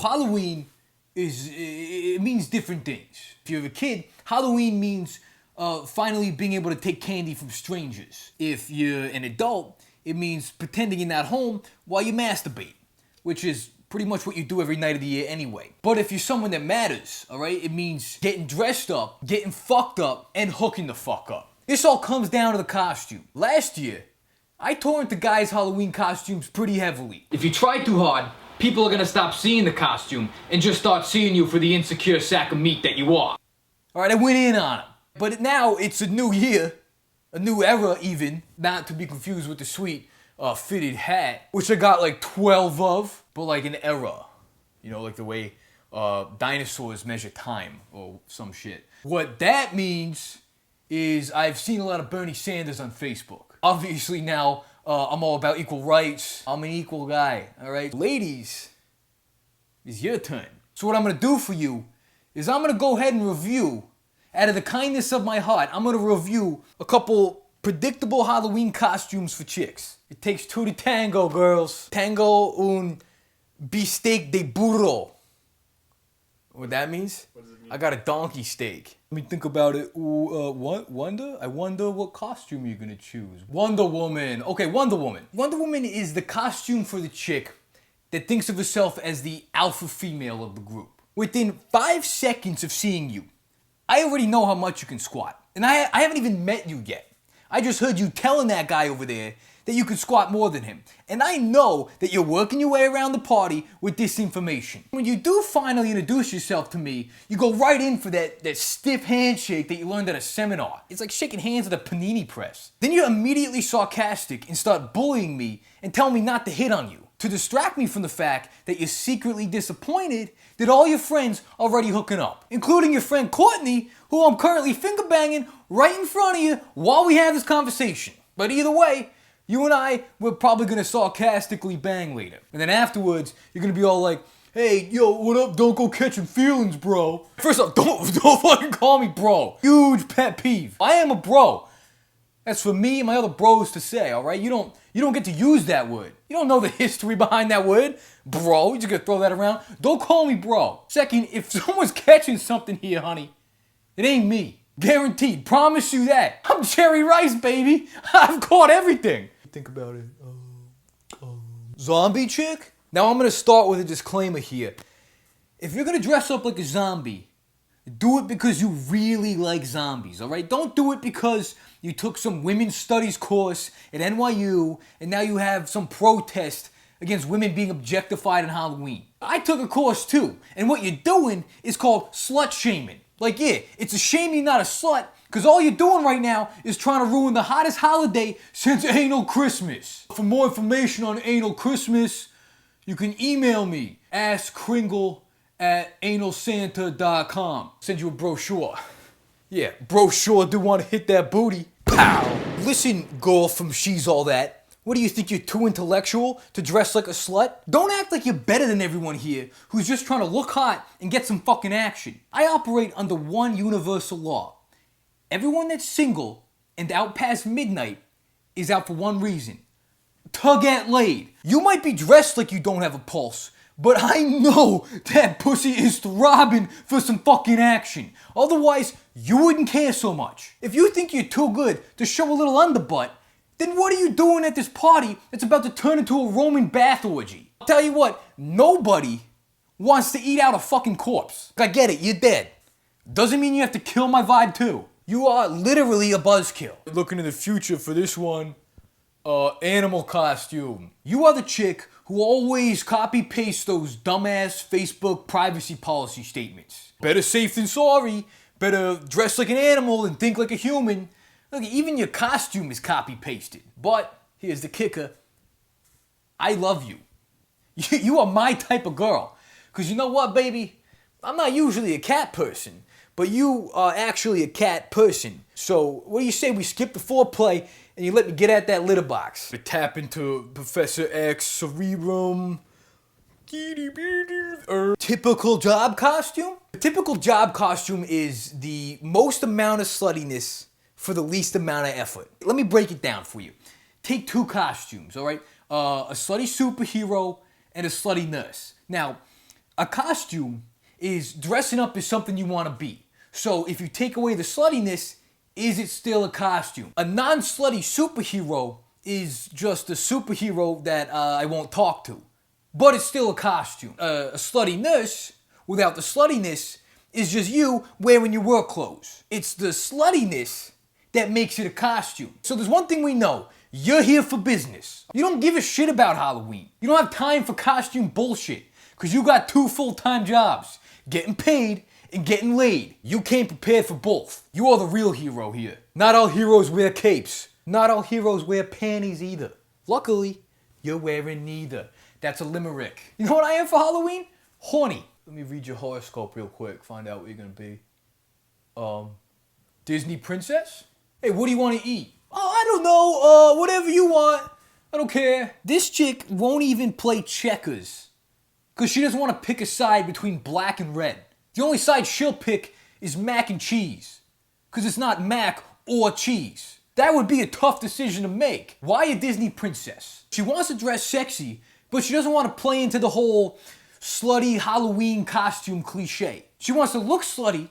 Halloween it means different things. If you're a kid, Halloween means finally being able to take candy from strangers. If you're an adult, it means pretending you're not home while you masturbate, which is pretty much what you do every night of the year anyway. But if you're someone that matters, all right, it means getting dressed up, getting fucked up, and hooking the fuck up. This all comes down to the costume. Last year, I tore into guys' Halloween costumes pretty heavily. If you try too hard, people are gonna stop seeing the costume and just start seeing you for the insecure sack of meat that you are. All right, I went in on it. But now it's a new year, a new era even, not to be confused with the sweet fitted hat, which I got like 12 of, but like an era. You know, like the way dinosaurs measure time or some shit. What that means is I've seen a lot of Bernie Sanders on Facebook. Obviously now I'm all about equal rights. I'm an equal guy, all right? Ladies, it's your turn. So what I'm gonna do for you is I'm gonna go ahead and review, out of the kindness of my heart, I'm gonna review a couple predictable Halloween costumes for chicks. It takes two to tango, girls. Tango un bistec de burro. What that means? What does it mean? I got a donkey steak. Let me think about it. What? Wonder? I wonder what costume you're gonna choose. Wonder Woman. Okay, Wonder Woman. Wonder Woman is the costume for the chick that thinks of herself as the alpha female of the group. Within 5 seconds of seeing you, I already know how much you can squat. And I haven't even met you yet. I just heard you telling that guy over there that you could squat more than him. And I know that you're working your way around the party with this information. When you do finally introduce yourself to me, you go right in for that stiff handshake that you learned at a seminar. It's like shaking hands at a panini press. Then you're immediately sarcastic and start bullying me and tell me not to hit on you, to distract me from the fact that you're secretly disappointed that all your friends are already hooking up, including your friend Courtney, who I'm currently finger banging right in front of you while we have this conversation. But either way, you and I, we're probably gonna sarcastically bang later. And then afterwards, you're gonna be all like, hey, yo, what up? Don't go catching feelings, bro. First off, don't fucking call me bro. Huge pet peeve. I am a bro. That's for me and my other bros to say, all right? You don't get to use that word. You don't know the history behind that word, bro. You just gonna throw that around. Don't call me bro. Second, if someone's catching something here, honey, it ain't me. Guaranteed. Promise you that. I'm Jerry Rice, baby. I've caught everything. Think about it. Zombie chick? Now I'm gonna start with a disclaimer here. If you're gonna dress up like a zombie, do it because you really like zombies, all right? Don't do it because you took some women's studies course at NYU and now you have some protest against women being objectified on Halloween. I took a course too, and what you're doing is called slut shaming. Like, yeah, it's a shame you're not a slut, because all you're doing right now is trying to ruin the hottest holiday since Anal Christmas. For more information on Anal Christmas, you can email me, askkringle@analsanta.com. Send you a brochure. Yeah, brochure do want to hit that booty. Pow! Listen, girl from She's All That. What do you think, you're too intellectual to dress like a slut? Don't act like you're better than everyone here who's just trying to look hot and get some fucking action. I operate under one universal law. Everyone that's single and out past midnight is out for one reason: to get laid. You might be dressed like you don't have a pulse, but I know that pussy is throbbing for some fucking action. Otherwise, you wouldn't care so much. If you think you're too good to show a little underbutt, then what are you doing at this party that's about to turn into a Roman bath orgy? I'll tell you what, nobody wants to eat out a fucking corpse. I get it, you're dead. Doesn't mean you have to kill my vibe too. You are literally a buzzkill. Looking to the future for this one, animal costume. You are the chick who always copy-paste those dumbass Facebook privacy policy statements. Better safe than sorry. Better dress like an animal and think like a human. Look, even your costume is copy-pasted. But here's the kicker. I love you. You are my type of girl. Because you know what, baby? I'm not usually a cat person. But you are actually a cat person. So what do you say we skip the foreplay and you let me get at that litter box? To tap into Professor X cerebrum. Typical job costume? The typical job costume is the most amount of sluttiness for the least amount of effort. Let me break it down for you. Take two costumes, all right? A slutty superhero and a slutty nurse. Now, A costume is dressing up as something you want to be. So if you take away the sluttiness, is it still a costume? A non-slutty superhero is just a superhero that I won't talk to. But it's still a costume. A slutty nurse, without the sluttiness, is just you wearing your work clothes. It's the sluttiness that makes it a costume. So there's one thing we know. You're here for business. You don't give a shit about Halloween. You don't have time for costume bullshit because you got 2 full-time jobs, getting paid and getting laid. You came prepared for both. You are the real hero here. Not all heroes wear capes. Not all heroes wear panties either. Luckily, you're wearing neither. That's a limerick. You know what I am for Halloween? Horny. Let me read your horoscope real quick, find out what you're gonna be. Disney princess? Hey, what do you want to eat? Oh, I don't know, whatever you want. I don't care. This chick won't even play checkers because she doesn't want to pick a side between black and red. The only side she'll pick is mac and cheese because it's not mac or cheese. That would be a tough decision to make. Why a Disney princess? She wants to dress sexy, but she doesn't want to play into the whole slutty Halloween costume cliche. She wants to look slutty,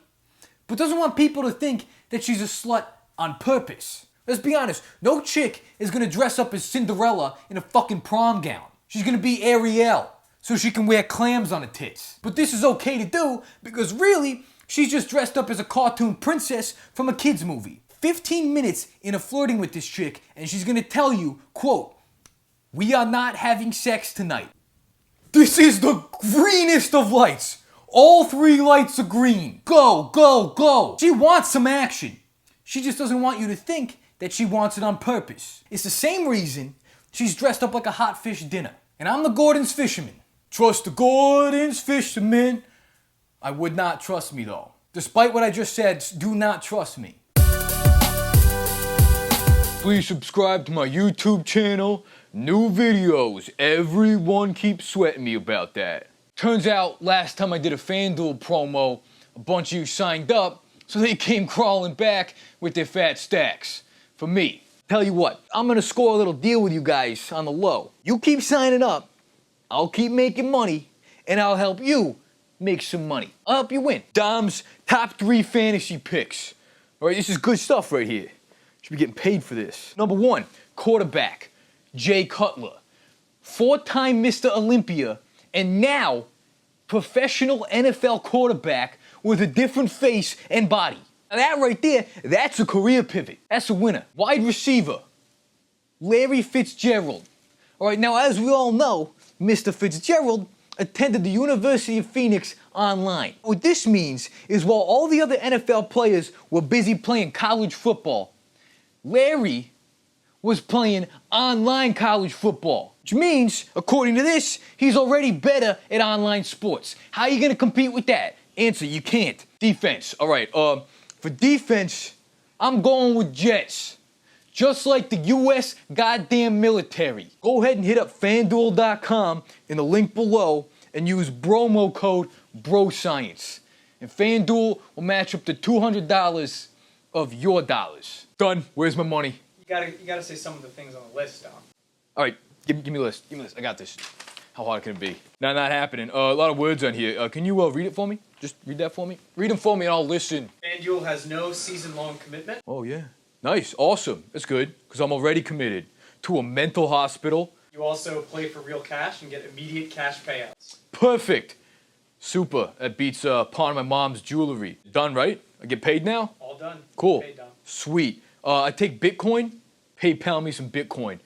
but doesn't want people to think that she's a slut on purpose. Let's be honest, no chick is gonna dress up as Cinderella in a fucking prom gown. She's gonna be Ariel, so she can wear clams on her tits. But this is okay to do, because really, she's just dressed up as a cartoon princess from a kid's movie. 15 minutes into flirting with this chick, and she's gonna tell you, quote, "We are not having sex tonight." This is the greenest of lights. All 3 lights are green. Go, go, go. She wants some action. She just doesn't want you to think that she wants it on purpose. It's the same reason she's dressed up like a hot fish dinner. And I'm the Gordon's fisherman. Trust the Gordon's fisherman. I would not trust me though. Despite what I just said, do not trust me. Please subscribe to my YouTube channel. New videos. Everyone keeps sweating me about that. Turns out last time I did a FanDuel promo, a bunch of you signed up, so they came crawling back with their fat stacks. For me. Tell you what, I'm gonna score a little deal with you guys on the low. You keep signing up, I'll keep making money, and I'll help you make some money. I'll help you win. Dom's top 3 fantasy picks. Alright, this is good stuff right here. Should be getting paid for this. Number 1, quarterback, Jay Cutler. 4-time Mr. Olympia, and now professional NFL quarterback with a different face and body. Now that right there, that's a career pivot. That's a winner. Wide receiver, Larry Fitzgerald. All right, now as we all know, Mr. Fitzgerald attended the University of Phoenix online. What this means is while all the other NFL players were busy playing college football, Larry was playing online college football. Which means, according to this, he's already better at online sports. How are you gonna compete with that? Answer, you can't. Defense, all right, for defense, I'm going with Jets. Just like the US goddamn military. Go ahead and hit up FanDuel.com in the link below and use promo code BroScience. And FanDuel will match up to $200 of your dollars. Done. Where's my money? You gotta say some of the things on the list, Dom. All right, give me a list. Give me a list. I got this. How hard can it be? Not happening. A lot of words on here. Can you read it for me? Just read that for me. Read them for me and I'll listen. FanDuel has no season-long commitment. Oh, yeah. Nice. Awesome. That's good, because I'm already committed to a mental hospital. You also play for real cash and get immediate cash payouts. Perfect. Super. That beats pawn my mom's jewelry. Done, right? I get paid now? All done. Cool. Paid, Dom. Sweet. I take Bitcoin. PayPal me some Bitcoin.